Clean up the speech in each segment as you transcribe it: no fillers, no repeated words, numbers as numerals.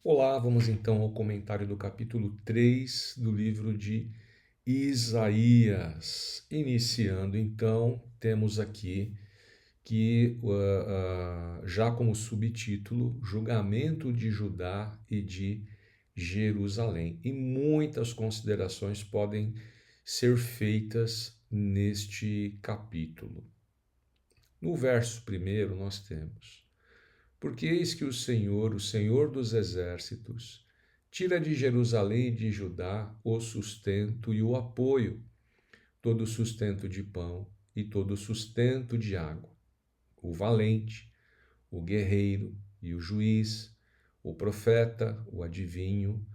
Olá, vamos então ao comentário do capítulo 3 do livro de Isaías. Iniciando então, temos aqui que já como subtítulo, Julgamento de Judá e de Jerusalém. E muitas considerações podem ser feitas neste capítulo. No verso primeiro, nós temos: Porque eis que o Senhor dos exércitos, tira de Jerusalém e de Judá o sustento e o apoio, todo o sustento de pão e todo o sustento de água, o valente, o guerreiro e o juiz, o profeta, o adivinho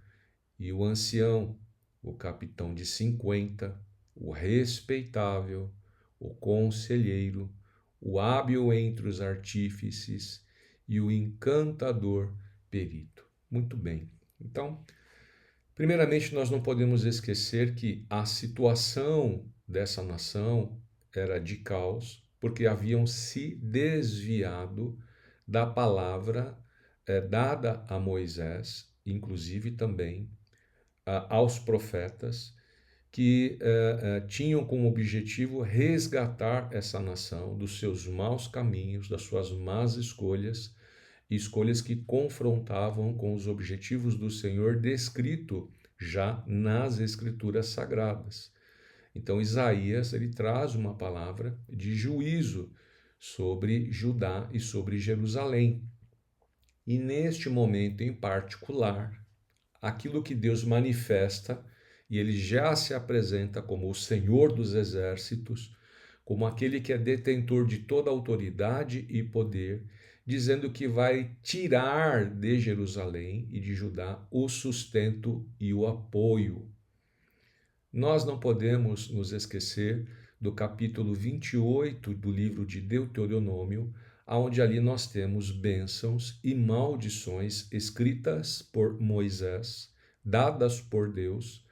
e o ancião, o capitão de 50, o respeitável, o conselheiro, o hábil entre os artífices e o encantador perito. Muito bem. Então, primeiramente, nós não podemos esquecer que a situação dessa nação era de caos, porque haviam se desviado da palavra dada a Moisés, inclusive também aos profetas, que tinham como objetivo resgatar essa nação dos seus maus caminhos, das suas más escolhas, escolhas que confrontavam com os objetivos do Senhor descrito já nas Escrituras Sagradas. Então Isaías ele traz uma palavra de juízo sobre Judá e sobre Jerusalém. E neste momento em particular, aquilo que Deus manifesta, e ele já se apresenta como o Senhor dos exércitos, como aquele que é detentor de toda autoridade e poder, dizendo que vai tirar de Jerusalém e de Judá o sustento e o apoio. Nós não podemos nos esquecer do capítulo 28 do livro de Deuteronômio, onde ali nós temos bênçãos e maldições escritas por Moisés, dadas por Deus,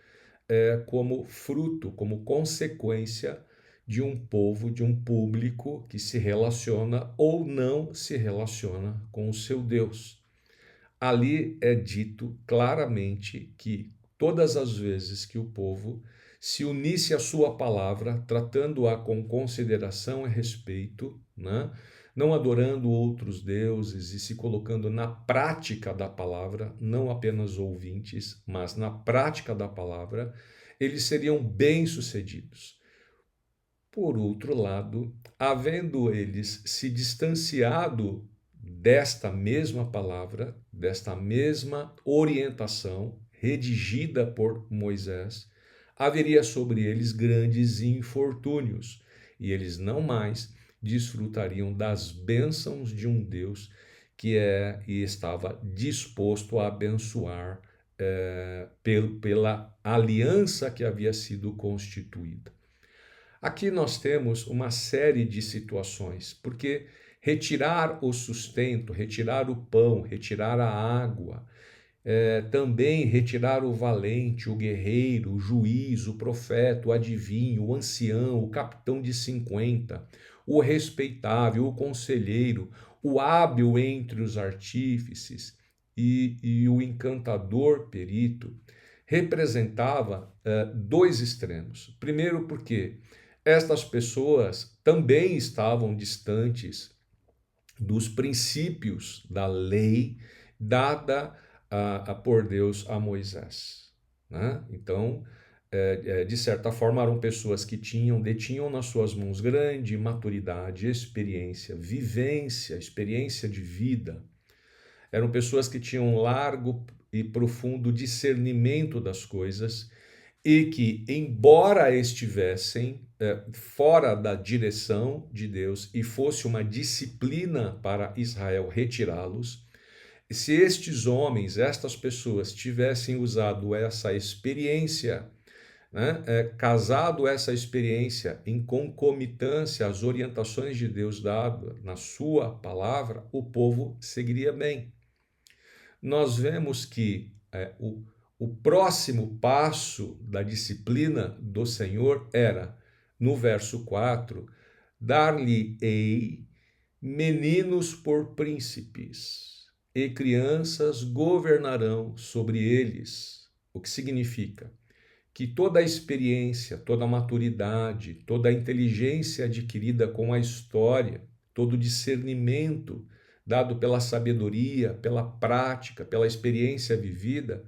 como fruto, como consequência de um povo, de um público que se relaciona ou não se relaciona com o seu Deus. Ali é dito claramente que todas as vezes que o povo se unisse à sua palavra, tratando-a com consideração e respeito, né? Não adorando outros deuses e se colocando na prática da palavra, não apenas ouvintes, mas na prática da palavra, eles seriam bem-sucedidos. Por outro lado, havendo eles se distanciado desta mesma palavra, desta mesma orientação redigida por Moisés, haveria sobre eles grandes infortúnios, e eles não mais desfrutariam das bênçãos de um Deus que é e estava disposto a abençoar pela aliança que havia sido constituída. Aqui nós temos uma série de situações, porque retirar o sustento, retirar o pão, retirar a água, também retirar o valente, o guerreiro, o juiz, o profeta, o adivinho, o ancião, o capitão de 50, o respeitável, o conselheiro, o hábil entre os artífices e o encantador perito, representava dois extremos. Primeiro, porque estas pessoas também estavam distantes dos princípios da lei dada por Deus a Moisés, né? Então, de certa forma, eram pessoas que detinham nas suas mãos grande maturidade, experiência, vivência, experiência de vida. Eram pessoas que tinham largo e profundo discernimento das coisas e que, embora estivessem fora da direção de Deus e fosse uma disciplina para Israel retirá-los, se estes homens, estas pessoas, tivessem usado essa experiência, né, casado essa experiência em concomitância às orientações de Deus dadas na sua palavra, o povo seguiria bem. Nós vemos que o próximo passo da disciplina do Senhor era, no verso 4, dar-lhe-ei meninos por príncipes. e crianças governarão sobre eles. O que significa? Que toda a experiência, toda a maturidade, toda a inteligência adquirida com a história, todo o discernimento dado pela sabedoria, pela prática, pela experiência vivida,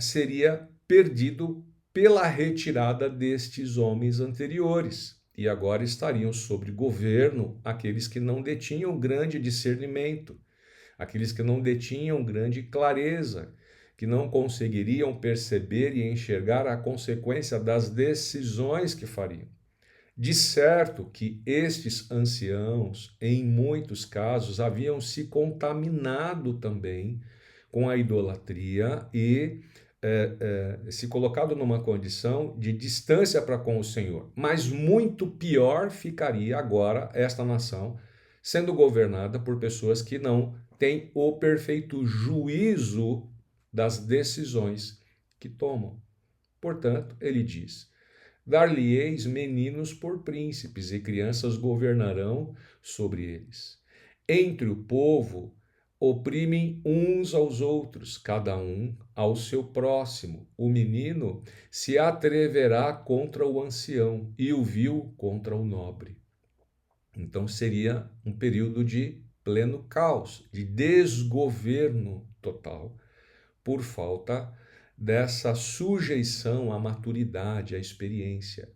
seria perdido pela retirada destes homens anteriores. E agora estariam sob governo aqueles que não detinham grande discernimento, aqueles que não detinham grande clareza, que não conseguiriam perceber e enxergar a consequência das decisões que fariam. De certo que estes anciãos, em muitos casos, haviam se contaminado também com a idolatria e se colocado numa condição de distância para com o Senhor. Mas muito pior ficaria agora esta nação sendo governada por pessoas que não têm o perfeito juízo das decisões que tomam. Portanto, ele diz: dar-lhe-eis meninos por príncipes, e crianças governarão sobre eles. Entre o povo oprimem uns aos outros, cada um ao seu próximo. O menino se atreverá contra o ancião, e o vil contra o nobre. Então seria um período de pleno caos, de desgoverno total, por falta dessa sujeição à maturidade, à experiência.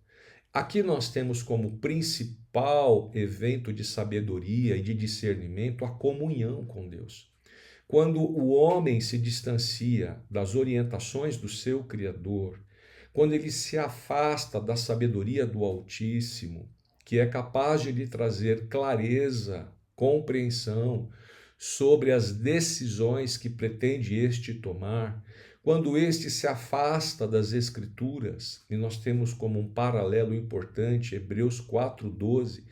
Aqui nós temos como principal evento de sabedoria e de discernimento a comunhão com Deus. Quando o homem se distancia das orientações do seu Criador, quando ele se afasta da sabedoria do Altíssimo, que é capaz de lhe trazer clareza, compreensão sobre as decisões que pretende este tomar, quando este se afasta das Escrituras, e nós temos como um paralelo importante Hebreus 4:12,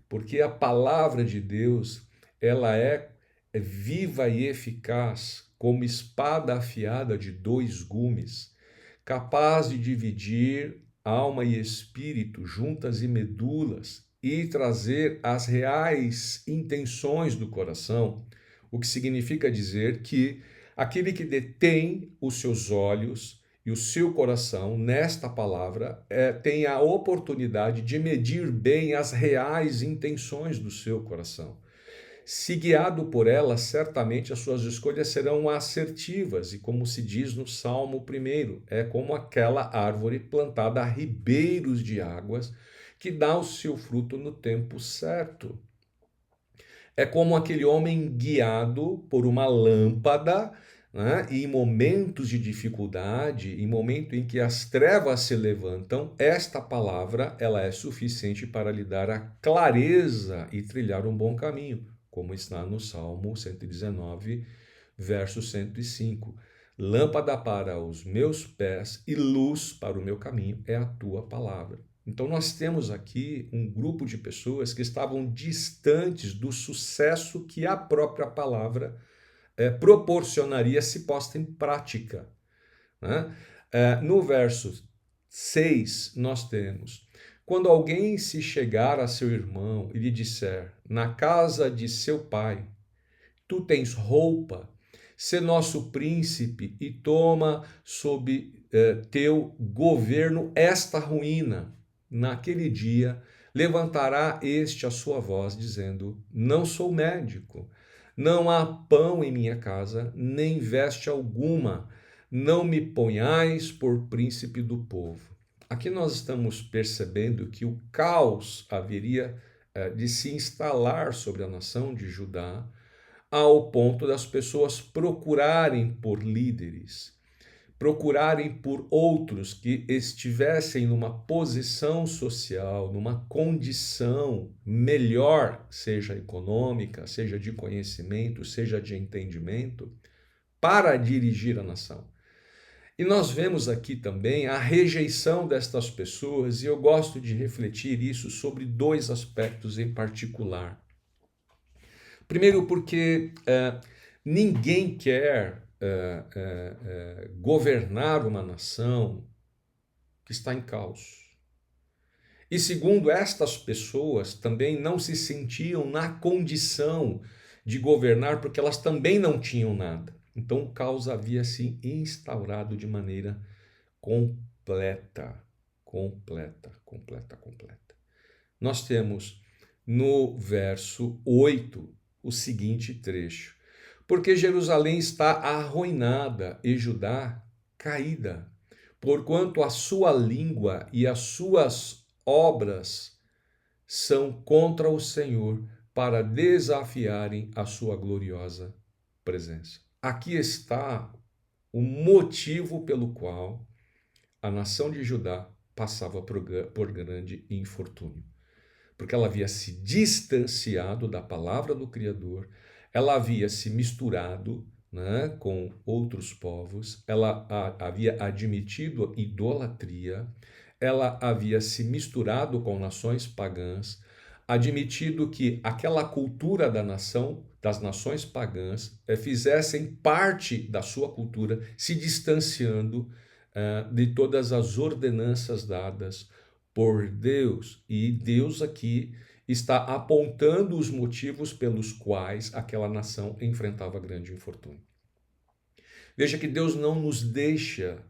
porque a palavra de Deus, ela é viva e eficaz, como espada afiada de dois gumes, capaz de dividir alma e espírito, juntas e medulas, e trazer as reais intenções do coração, o que significa dizer que aquele que detém os seus olhos e o seu coração nesta palavra tem a oportunidade de medir bem as reais intenções do seu coração. Se guiado por ela, certamente as suas escolhas serão assertivas, e como se diz no Salmo 1, é como aquela árvore plantada a ribeiros de águas, que dá o seu fruto no tempo certo. É como aquele homem guiado por uma lâmpada, né? E em momentos de dificuldade, em momento em que as trevas se levantam, esta palavra ela é suficiente para lhe dar a clareza e trilhar um bom caminho, como está no Salmo 119, verso 105. Lâmpada para os meus pés e luz para o meu caminho é a tua palavra. Então, nós temos aqui um grupo de pessoas que estavam distantes do sucesso que a própria palavra proporcionaria se posta em prática, né? No verso 6, nós temos: quando alguém se chegar a seu irmão e lhe disser, na casa de seu pai, tu tens roupa, sê nosso príncipe e toma sob teu governo esta ruína. Naquele dia levantará este a sua voz, dizendo: não sou médico, não há pão em minha casa, nem veste alguma, não me ponhais por príncipe do povo. Aqui nós estamos percebendo que o caos haveria de se instalar sobre a nação de Judá, ao ponto das pessoas procurarem por líderes, procurarem por outros que estivessem numa posição social, numa condição melhor, seja econômica, seja de conhecimento, seja de entendimento, para dirigir a nação. E nós vemos aqui também a rejeição destas pessoas, e eu gosto de refletir isso sobre dois aspectos em particular. Primeiro, porque ninguém quer governar uma nação que está em caos. E segundo, estas pessoas também não se sentiam na condição de governar, porque elas também não tinham nada. Então o caos havia se instaurado de maneira completa, completa. Nós temos no verso 8 o seguinte trecho: porque Jerusalém está arruinada e Judá caída, porquanto a sua língua e as suas obras são contra o Senhor, para desafiarem a sua gloriosa presença. Aqui está o motivo pelo qual a nação de Judá passava por grande infortúnio. Porque ela havia se distanciado da palavra do Criador, ela havia se misturado, né, com outros povos, ela havia admitido idolatria, ela havia se misturado com nações pagãs, admitido que aquela cultura das nações pagãs, fizessem parte da sua cultura, se distanciando de todas as ordenanças dadas por Deus. E Deus aqui está apontando os motivos pelos quais aquela nação enfrentava grande infortúnio. Veja que Deus não nos deixa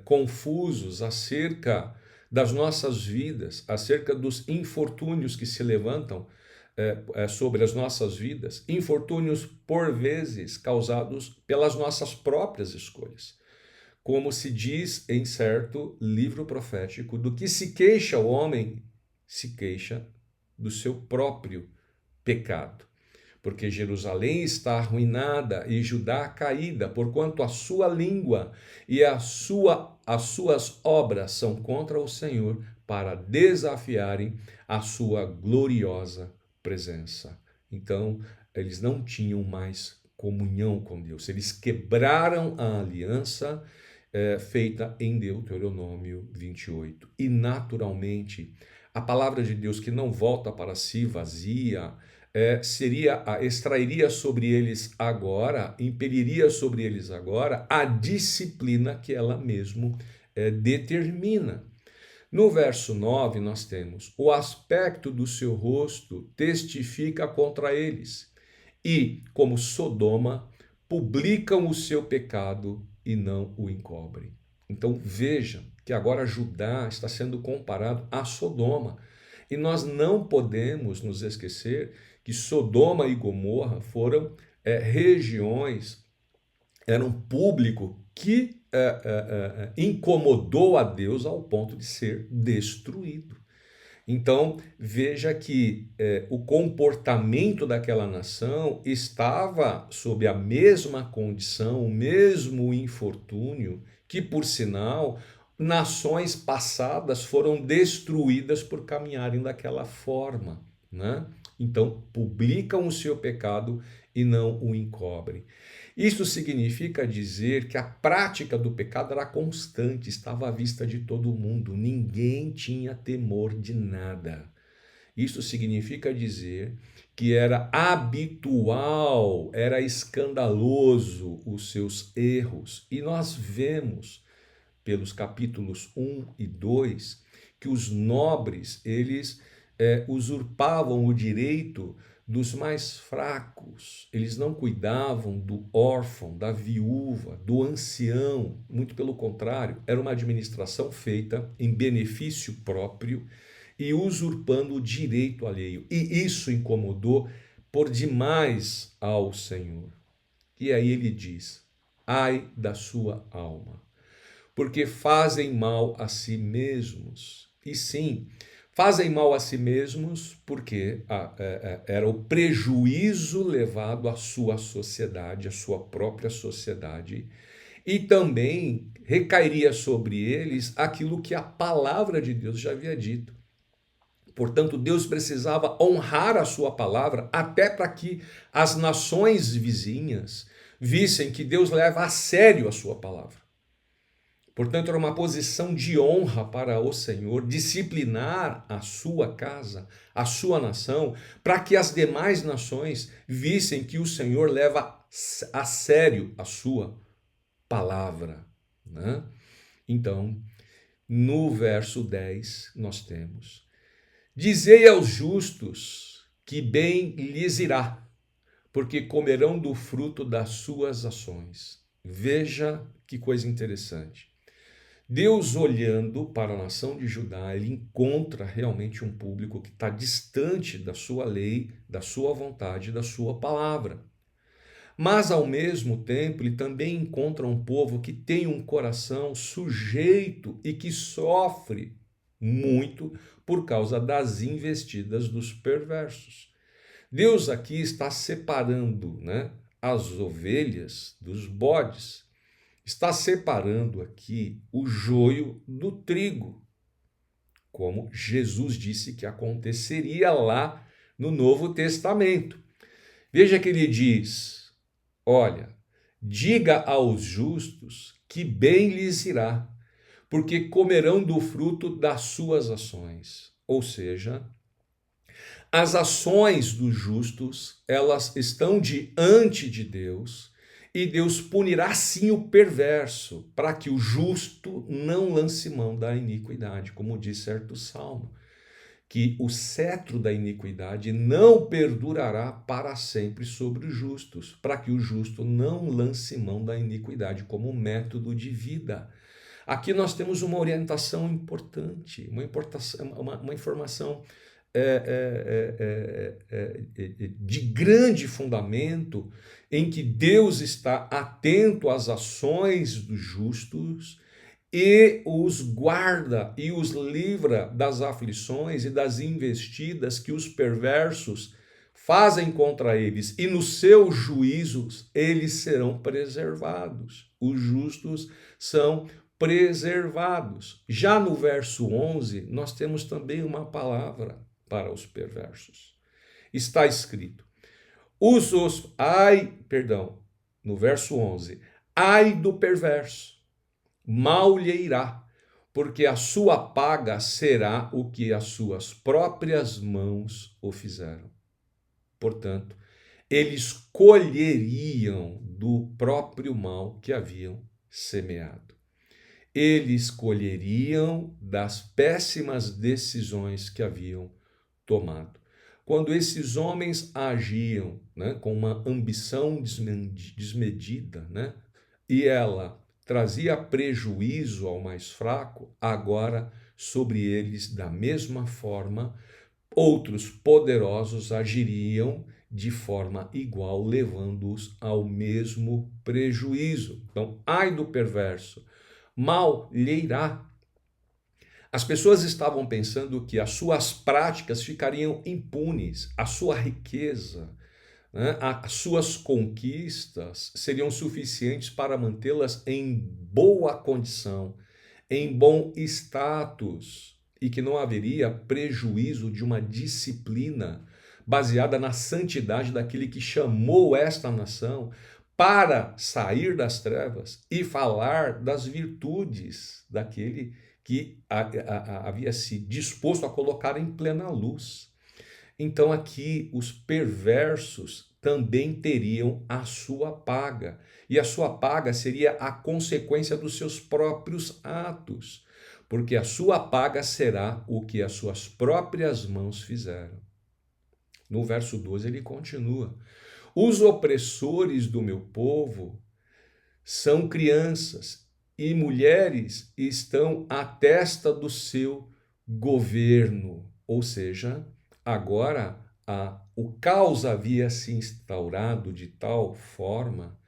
confusos acerca das nossas vidas, acerca dos infortúnios que se levantam sobre as nossas vidas, infortúnios por vezes causados pelas nossas próprias escolhas. Como se diz em certo livro profético, do que se queixa o homem, se queixa do seu próprio pecado. Porque Jerusalém está arruinada e Judá caída, porquanto a sua língua e as suas obras são contra o Senhor, para desafiarem a sua gloriosa presença. Então, eles não tinham mais comunhão com Deus. Eles quebraram a aliança feita em Deuteronômio 28. E, naturalmente, a palavra de Deus que não volta para si vazia, extrairia sobre eles agora, impeliria sobre eles agora a disciplina que ela mesmo determina. No verso 9 nós temos: o aspecto do seu rosto testifica contra eles, e, como Sodoma, publicam o seu pecado e não o encobrem. Então veja que agora Judá está sendo comparado a Sodoma. E nós não podemos nos esquecer que Sodoma e Gomorra foram regiões, era um público que incomodou a Deus ao ponto de ser destruído. Então, veja que o comportamento daquela nação estava sob a mesma condição, o mesmo infortúnio, que, por sinal, nações passadas foram destruídas por caminharem daquela forma, né? Então, publicam o seu pecado e não o encobrem. Isso significa dizer que a prática do pecado era constante, estava à vista de todo mundo, ninguém tinha temor de nada. Isso significa dizer que era habitual, era escandaloso os seus erros. E nós vemos pelos capítulos 1 e 2 que os nobres, eles usurpavam o direito dos mais fracos, eles não cuidavam do órfão, da viúva, do ancião, muito pelo contrário, era uma administração feita em benefício próprio e usurpando o direito alheio. E isso incomodou por demais ao Senhor. E aí ele diz: ai da sua alma, porque fazem mal a si mesmos. E sim, fazem mal a si mesmos porque era o prejuízo levado à sua sociedade, à sua própria sociedade, e também recairia sobre eles aquilo que a palavra de Deus já havia dito. Portanto, Deus precisava honrar a sua palavra até para que as nações vizinhas vissem que Deus leva a sério a sua palavra. Portanto, era uma posição de honra para o Senhor disciplinar a sua casa, a sua nação, para que as demais nações vissem que o Senhor leva a sério a sua palavra, né? Então, no verso 10, nós temos: dizei aos justos que bem lhes irá, porque comerão do fruto das suas ações. Veja que coisa interessante. Deus, olhando para a nação de Judá, ele encontra realmente um público que está distante da sua lei, da sua vontade, da sua palavra. Mas, ao mesmo tempo, ele também encontra um povo que tem um coração sujeito e que sofre muito por causa das investidas dos perversos. Deus aqui está separando, né, as ovelhas dos bodes. Está separando aqui o joio do trigo, como Jesus disse que aconteceria lá no Novo Testamento. Veja que ele diz: olha, diga aos justos que bem lhes irá, porque comerão do fruto das suas ações. Ou seja, as ações dos justos, elas estão diante de Deus, e Deus punirá sim o perverso, para que o justo não lance mão da iniquidade, como diz certo salmo, que o cetro da iniquidade não perdurará para sempre sobre os justos, para que o justo não lance mão da iniquidade como método de vida. Aqui nós temos uma orientação importante, uma informação de grande fundamento, em que Deus está atento às ações dos justos e os guarda e os livra das aflições e das investidas que os perversos fazem contra eles, e nos seus juízos eles serão preservados. Os justos são preservados. Já no verso 11, nós temos também uma palavra para os perversos. Está escrito: no verso 11, ai do perverso, mal lhe irá, porque a sua paga será o que as suas próprias mãos o fizeram. Portanto, eles colheriam do próprio mal que haviam semeado. Eles colheriam das péssimas decisões que haviam tomado. Quando esses homens agiam, né, com uma ambição desmedida, né, e ela trazia prejuízo ao mais fraco, agora sobre eles, da mesma forma, outros poderosos agiriam de forma igual, levando-os ao mesmo prejuízo. Então, ai do perverso, mal lhe irá. As pessoas estavam pensando que as suas práticas ficariam impunes, a sua riqueza, né, as suas conquistas seriam suficientes para mantê-las em boa condição, em bom status, e que não haveria prejuízo de uma disciplina baseada na santidade daquele que chamou esta nação para sair das trevas e falar das virtudes daquele que havia se disposto a colocar em plena luz. Então aqui os perversos também teriam a sua paga, e a sua paga seria a consequência dos seus próprios atos, porque a sua paga será o que as suas próprias mãos fizeram. No verso 12 ele continua: os opressores do meu povo são crianças, e mulheres estão à testa do seu governo. Ou seja, agora o caos havia se instaurado de tal forma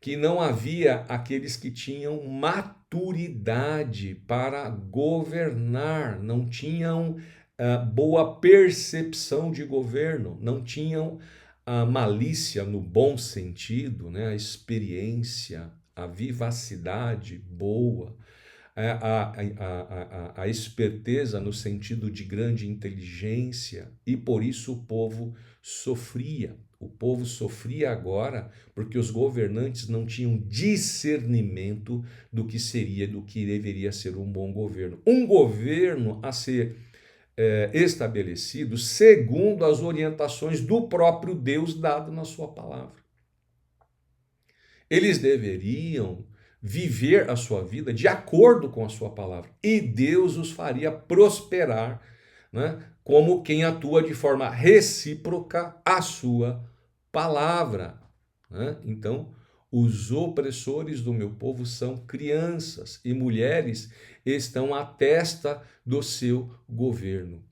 que não havia aqueles que tinham maturidade para governar, não tinham boa percepção de governo, não tinham a malícia no bom sentido, né? A experiência, a vivacidade boa, a esperteza no sentido de grande inteligência, e por isso o povo sofria. O povo sofria agora porque os governantes não tinham discernimento do que seria, do que deveria ser um bom governo. Um governo a ser estabelecido segundo as orientações do próprio Deus dado na sua palavra. Eles deveriam viver a sua vida de acordo com a sua palavra, e Deus os faria prosperar, né, como quem atua de forma recíproca a sua palavra, né? Então, os opressores do meu povo são crianças e mulheres estão à testa do seu governo.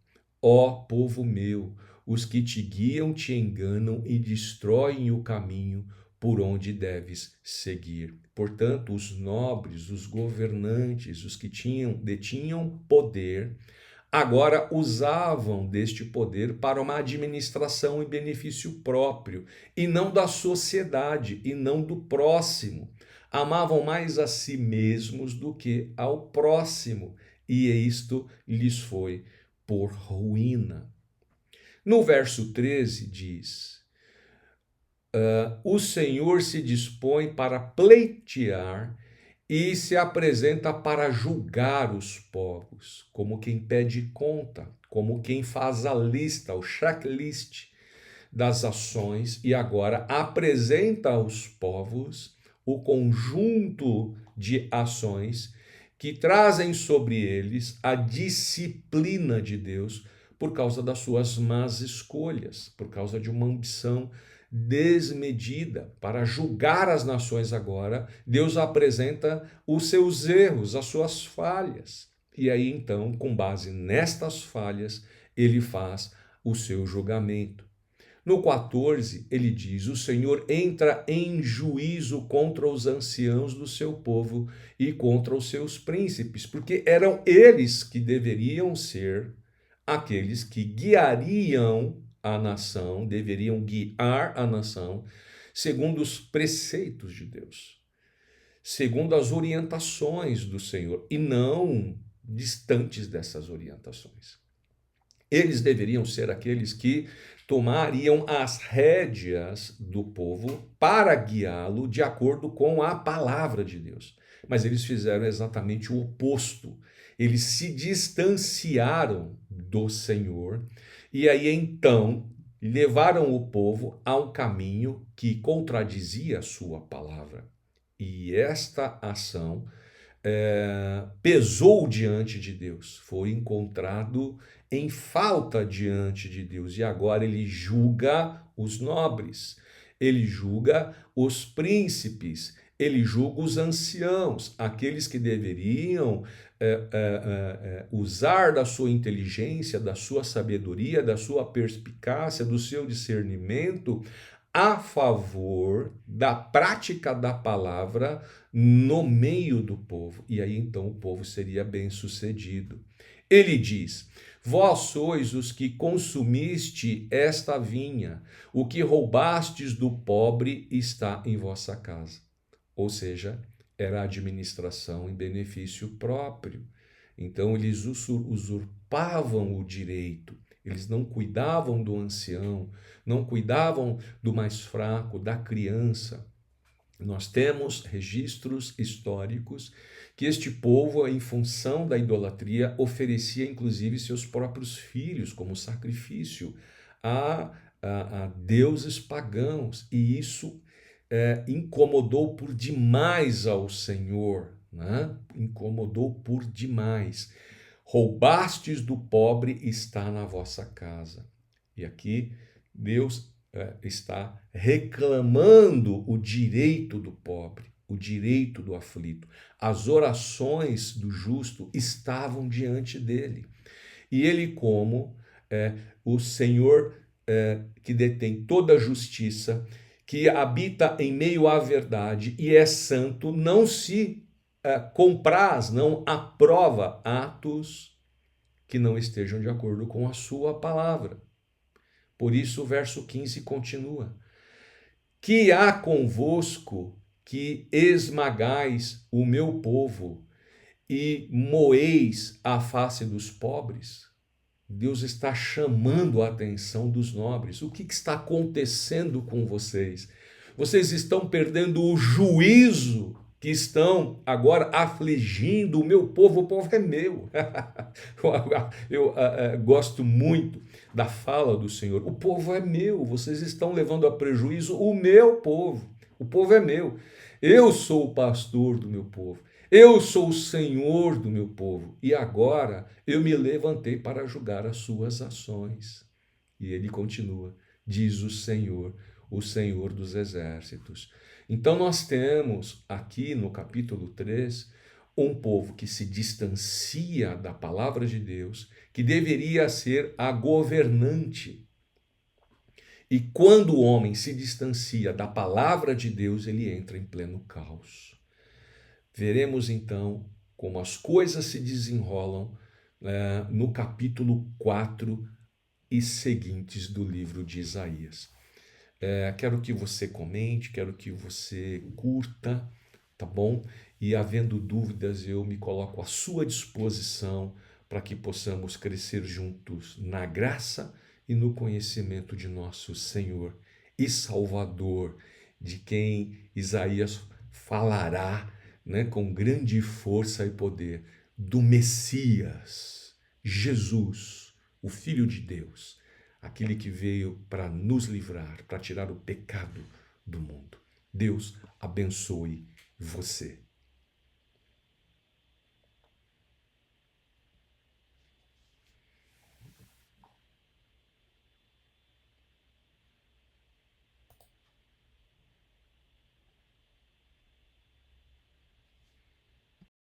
Ó povo meu, os que te guiam te enganam e destroem o caminho por onde deves seguir. Portanto, os nobres, os governantes, os que detinham poder, agora usavam deste poder para uma administração em benefício próprio, e não da sociedade, e não do próximo. Amavam mais a si mesmos do que ao próximo, e isto lhes foi por ruína. No verso 13 diz: o Senhor se dispõe para pleitear e se apresenta para julgar os povos, como quem pede conta, como quem faz a lista, o checklist das ações, e agora apresenta aos povos o conjunto de ações que trazem sobre eles a disciplina de Deus por causa das suas más escolhas, por causa de uma ambição desmedida. Para julgar as nações agora, Deus apresenta os seus erros, as suas falhas. E aí então, com base nestas falhas, ele faz o seu julgamento. No 14, ele diz: o Senhor entra em juízo contra os anciãos do seu povo e contra os seus príncipes, porque eram eles que deveriam ser aqueles que guiariam a nação, deveriam guiar a nação segundo os preceitos de Deus, segundo as orientações do Senhor, e não distantes dessas orientações. Eles deveriam ser aqueles que tomariam as rédeas do povo para guiá-lo de acordo com a palavra de Deus. Mas eles fizeram exatamente o oposto. Eles se distanciaram do Senhor e aí então levaram o povo a um caminho que contradizia a sua palavra. E esta ação pesou diante de Deus, foi encontrado em falta diante de Deus, e agora ele julga os nobres, ele julga os príncipes, ele julga os anciãos, aqueles que deveriam usar da sua inteligência, da sua sabedoria, da sua perspicácia, do seu discernimento a favor da prática da palavra no meio do povo. E aí então o povo seria bem-sucedido. Ele diz: vós sois os que consumiste esta vinha, o que roubastes do pobre está em vossa casa. Ou seja, era a administração em benefício próprio. Então eles usurpavam o direito. Eles não cuidavam do ancião, não cuidavam do mais fraco, da criança. Nós temos registros históricos que este povo, em função da idolatria, oferecia inclusive seus próprios filhos como sacrifício a deuses pagãos. E isso incomodou por demais ao Senhor, né? Incomodou por demais. Roubastes do pobre, está na vossa casa. E aqui Deus está reclamando o direito do pobre, o direito do aflito. As orações do justo estavam diante dele. E ele, como o Senhor que detém toda a justiça, que habita em meio à verdade e é santo, não se compraz, não aprova atos que não estejam de acordo com a sua palavra. Por isso o verso 15 continua: que há convosco que esmagais o meu povo e moeis a face dos pobres? Deus está chamando a atenção dos nobres. O que está acontecendo com vocês? Vocês estão perdendo o juízo, que estão agora afligindo o meu povo. O povo é meu. Eu gosto muito da fala do Senhor. O povo é meu. Vocês estão levando a prejuízo o meu povo. O povo é meu. Eu sou o pastor do meu povo. Eu sou o Senhor do meu povo. E agora eu me levantei para julgar as suas ações. E ele continua: diz o Senhor, o Senhor dos Exércitos. Então, nós temos aqui no capítulo 3 um povo que se distancia da palavra de Deus, que deveria ser a governante. E quando o homem se distancia da palavra de Deus, ele entra em pleno caos. Veremos então como as coisas se desenrolam no capítulo 4 e seguintes do livro de Isaías. Quero que você comente, quero que você curta, tá bom? E havendo dúvidas, eu me coloco à sua disposição para que possamos crescer juntos na graça e no conhecimento de nosso Senhor e Salvador, de quem Isaías falará, né, com grande força e poder, do Messias, Jesus, o Filho de Deus, aquele que veio para nos livrar, para tirar o pecado do mundo. Deus abençoe você.